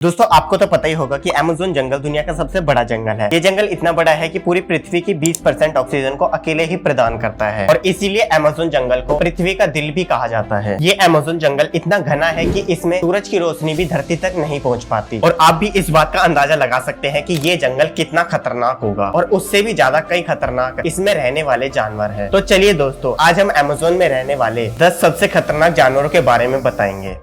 दोस्तों आपको तो पता ही होगा कि अमेज़न जंगल दुनिया का सबसे बड़ा जंगल है। ये जंगल इतना बड़ा है कि पूरी पृथ्वी की 20% ऑक्सीजन को अकेले ही प्रदान करता है और इसीलिए अमेज़न जंगल को पृथ्वी का दिल भी कहा जाता है। ये अमेज़न जंगल इतना घना है कि इसमें सूरज की रोशनी भी धरती तक नहीं पहुंच पाती और आप भी इस बात का अंदाजा लगा सकते हैं कि ये जंगल कितना खतरनाक होगा और उससे भी ज्यादा कई खतरनाक इसमें रहने वाले जानवर है। तो चलिए दोस्तों, आज हम अमेज़न में रहने वाले 10 सबसे खतरनाक जानवरों के बारे में बताएंगे।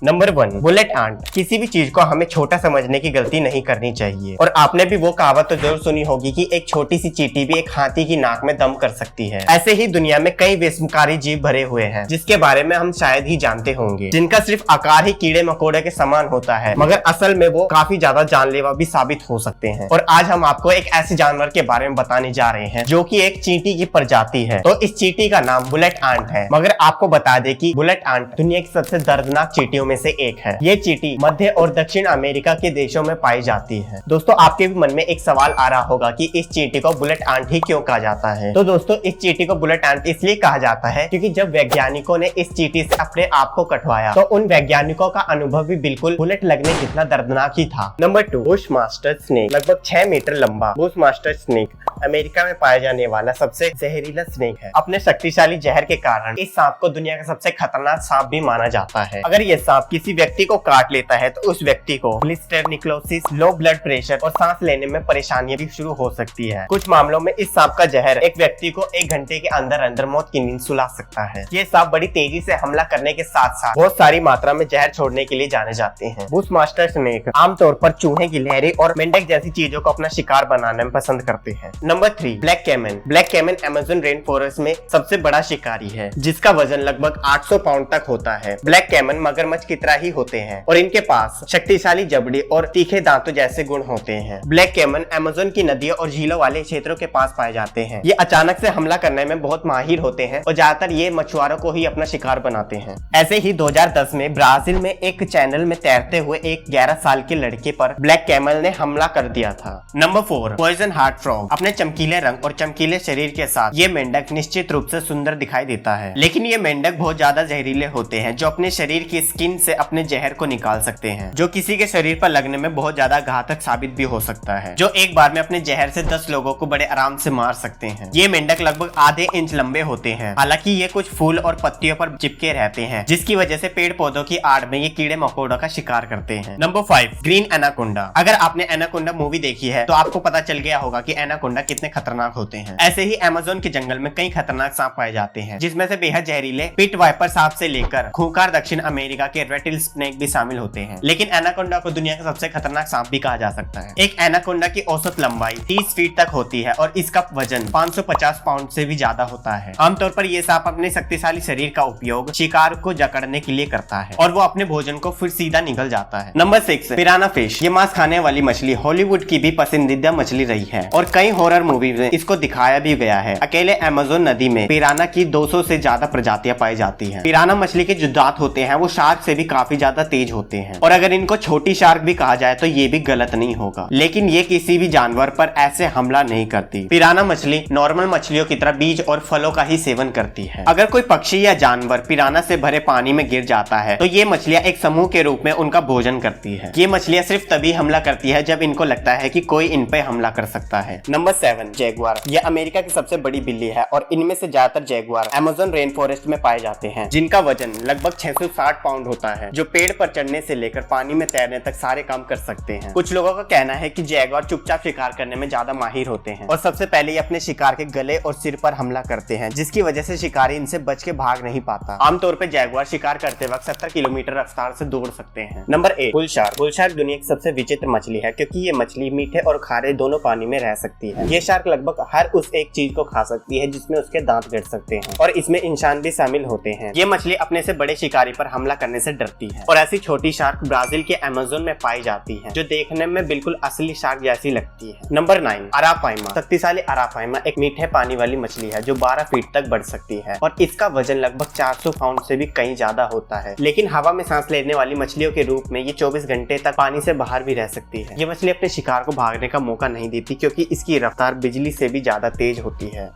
Number 1, bullet ant. किसी भी चीज को हमें छोटा समझने की गलती नहीं करनी चाहिए और आपने भी वो कहावत तो जरूर सुनी होगी कि एक छोटी सी चींटी भी एक हाथी की नाक में दम कर सकती है। ऐसे ही दुनिया में कई विषमकारी जीव भरे हुए हैं जिसके बारे में हम शायद ही जानते होंगे, जिनका सिर्फ आकार ही कीड़े मकोड़े के समान होता है मगर असल में वो काफी ज्यादा जानलेवा भी साबित हो सकते हैं। और आज हम आपको एक ऐसे जानवर के बारे में बताने जा रहे हैं जो की एक चींटी की प्रजाति है। तो इस चींटी का नाम बुलेट आंट है। मगर आपको बता दें कि बुलेट आंट दुनिया की सबसे दर्दनाक चींटियों में से एक है। ये चींटी मध्य और दक्षिण अमेरिका के देशों में पाई जाती है। दोस्तों आपके भी मन में एक सवाल आ रहा होगा कि इस चींटी को बुलेट आंट ही क्यों कहा जाता है। तो दोस्तों इस चींटी को बुलेट आंट इसलिए कहा जाता है क्योंकि जब वैज्ञानिकों ने इस चींटी से अपने आप को कटवाया तो उन वैज्ञानिकों का अनुभव भी बिल्कुल बुलेट लगने जितना दर्दनाक ही था। Number 2, Bushmaster snake. लगभग 6 मीटर लंबा बुशमास्टर स्नेक अमेरिका में पाया जाने वाला सबसे जहरीला स्नेक है। अपने शक्तिशाली जहर के कारण इस सांप को दुनिया का सबसे खतरनाक सांप भी माना जाता है। अगर ये सांप किसी व्यक्ति को काट लेता है तो उस व्यक्ति को ब्लिस्टर, निक्लोसिस, लो ब्लड प्रेशर और सांस लेने में परेशानियां भी शुरू हो सकती है। कुछ मामलों में इस सांप का जहर एक व्यक्ति को 1 घंटे के अंदर अंदर मौत की नींद सुला सकता है। ये सांप बड़ी तेजी से हमला करने के साथ साथ बहुत सारी मात्रा में जहर छोड़ने के लिए जाने जाते हैं। बुशमास्टर स्नेक आमतौर पर चूहे, गिलहरी और मेंढक जैसी चीजों को अपना शिकार बनाने में पसंद करते हैं। Number 3, black caiman. Black caiman Amazon rain forest में सबसे बड़ा शिकारी है जिसका वजन लगभग 800 पाउंड तक होता है। ब्लैक कैमन मगरमच्छ की तरह ही होते हैं और इनके पास शक्तिशाली जबड़े और तीखे दांतों जैसे गुण होते हैं। ब्लैक कैमन अमेज़न की नदियों और झीलों वाले क्षेत्रों के पास पाए जाते हैं। ये अचानक से हमला करने में बहुत माहिर होते हैं और ज्यादातर ये मछुआरों को ही अपना शिकार बनाते हैं। ऐसे ही 2010 में ब्राजील में एक चैनल में तैरते हुए एक 11 साल के लड़के पर ब्लैक कैमल ने हमला कर दिया था। Number 4, poison dart frog. अपने चमकीले रंग और चमकीले शरीर के साथ ये मेंढक निश्चित रूप से सुंदर दिखाई देता है, लेकिन ये मेंढक बहुत ज्यादा जहरीले होते हैं जो अपने शरीर की स्किन से अपने जहर को निकाल सकते हैं, जो किसी के शरीर पर लगने में बहुत ज्यादा घातक साबित भी हो सकता है, जो एक बार में अपने जहर से 10 लोगों को बड़े आराम से मार सकते हैं। ये मेंढक लगभग आधे इंच लंबे होते हैं। हालांकि ये कुछ फूल और पत्तियों पर चिपके रहते हैं जिसकी वजह से पेड़ पौधों की आड़ में ये कीड़े मकोड़ों का शिकार करते हैं। Number 5, green anaconda. अगर आपने एनाकोंडा मूवी देखी है तो आपको पता चल गया होगा कि एनाकोंडा कितने खतरनाक होते हैं। ऐसे ही अमेज़न के जंगल में कई खतरनाक सांप पाए जाते हैं जिसमें से बेहद जहरीले पिट वाइपर सांप से लेकर खूंखार दक्षिण अमेरिका के रेटिल स्नेक भी शामिल होते हैं। लेकिन एनाकोंडा को दुनिया का सबसे खतरनाक सांप भी कहा जा सकता है। एक एनाकोंडा की औसत लंबाई 30 फीट तक होती है और इसका वजन 550 पाउंड से भी ज्यादा होता है। आमतौर पर यह सांप अपने शक्तिशाली शरीर का उपयोग शिकार को जकड़ने के लिए करता है और वो अपने भोजन को फिर सीधा निगल जाता है। Number 6, पिराना fish. ये मांस खाने वाली मछली हॉलीवुड की भी पसंदीदा मछली रही है और कई हॉरर मूवी में इसको दिखाया भी गया है। अकेले अमेज़न नदी में पिराना की 200 से ज्यादा प्रजातियां पाई जाती हैं। पिराना मछली के जो दांत होते हैं वो शार्क से भी काफी ज्यादा तेज होते हैं और अगर इनको छोटी शार्क भी कहा जाए तो ये भी गलत नहीं होगा, लेकिन ये किसी भी जानवर पर ऐसे हमला नहीं करती। पिराना मछली नॉर्मल मछलियों की तरह बीज और फलों का ही सेवन करती है। अगर कोई पक्षी या जानवर पिराना से भरे पानी में गिर जाता है तो ये मछलियां एक समूह के रूप में उनका भोजन करती है। ये मछलियां सिर्फ तभी हमला करती है जब इनको लगता है कि कोई इन पे हमला कर सकता है। Number 7, Jaguar. ये अमेरिका की सबसे बड़ी बिल्ली है और इनमें से ज्यादातर जैगुआर अमेज़न रेन फॉरेस्ट में पाए जाते हैं जिनका वजन लगभग 660 पाउंड होता है, जो पेड़ पर चढ़ने से लेकर पानी में तैरने तक सारे काम कर सकते हैं। कुछ लोगों का कहना है कि जैगुआर चुपचाप शिकार करने में ज्यादा माहिर होते हैं और सबसे पहले ये अपने शिकार के गले और सिर पर हमला करते हैं जिसकी वजह से शिकारी इनसे बच के भाग नहीं पाता। आमतौर पर जैगुआर शिकार करते वक्त 70 किलोमीटर रफ्तार से दौड़ सकते हैं। Number 8, bull shark. Bull shark दुनिया की सबसे विचित्र मछली है क्योंकि ये मछली मीठे और खारे दोनों पानी में रह सकती है। ये शार्क लगभग हर उस एक चीज को खा सकती है जिसमें उसके दांत गिर सकते हैं और इसमें इंसान भी शामिल होते हैं। ये मछली अपने से बड़े शिकारी पर हमला करने से डरती है और ऐसी छोटी शार्क ब्राजील के अमेज़न में पाई जाती है जो देखने में बिल्कुल असली शार्क जैसी लगती है। नंबर 9, अरापाइमा। शक्तिशाली अरापाइमा एक मीठे पानी वाली मछली है जो 12 फीट तक बढ़ सकती है और इसका वजन लगभग 400 पाउंड से भी कहीं ज्यादा होता है, लेकिन हवा में सांस लेने वाली मछलियों के रूप में ये 24 घंटे तक पानी से बाहर भी रह सकती है। ये मछली अपने शिकार को भागने का मौका नहीं देती क्योंकि इसकी रफ्तार बिजली से भी ज्यादा तेज होती है।